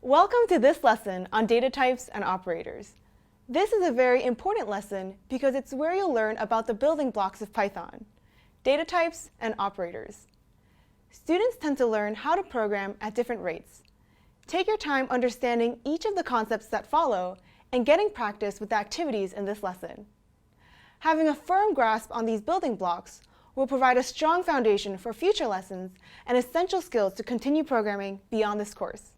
Welcome to this lesson on data types and operators. This is a very important lesson because it's where you'll learn about the building blocks of Python, data types and operators. Students tend to learn how to program at different rates. Take your time understanding each of the concepts that follow and getting practice with the activities in this lesson. Having a firm grasp on these building blocks will provide a strong foundation for future lessons and essential skills to continue programming beyond this course.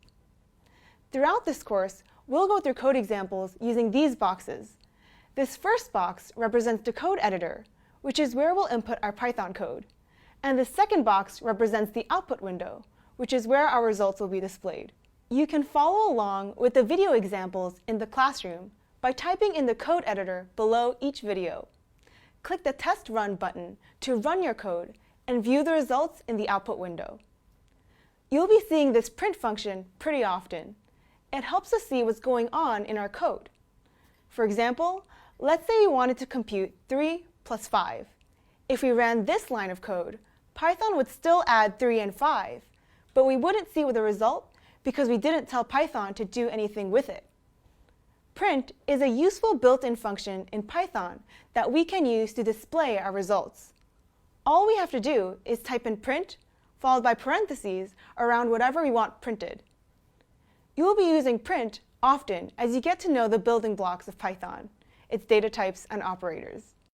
Throughout this course, we'll go through code examples using these boxes. This first box represents the code editor, which is where we'll input our Python code. And the second box represents the output window, which is where our results will be displayed. You can follow along with the video examples in the classroom by typing in the code editor below each video. Click the Test Run button to run your code and view the results in the output window. You'll be seeing this print function pretty often. It helps us see what's going on in our code. For example, let's say we wanted to compute 3 plus 5. If we ran this line of code, Python would still add 3 and 5, but we wouldn't see the result because we didn't tell Python to do anything with it. Print is a useful built-in function in Python that we can use to display our results. All we have to do is type in print, followed by parentheses around whatever we want printed. You will be using print often as you get to know the building blocks of Python, its data types and operators.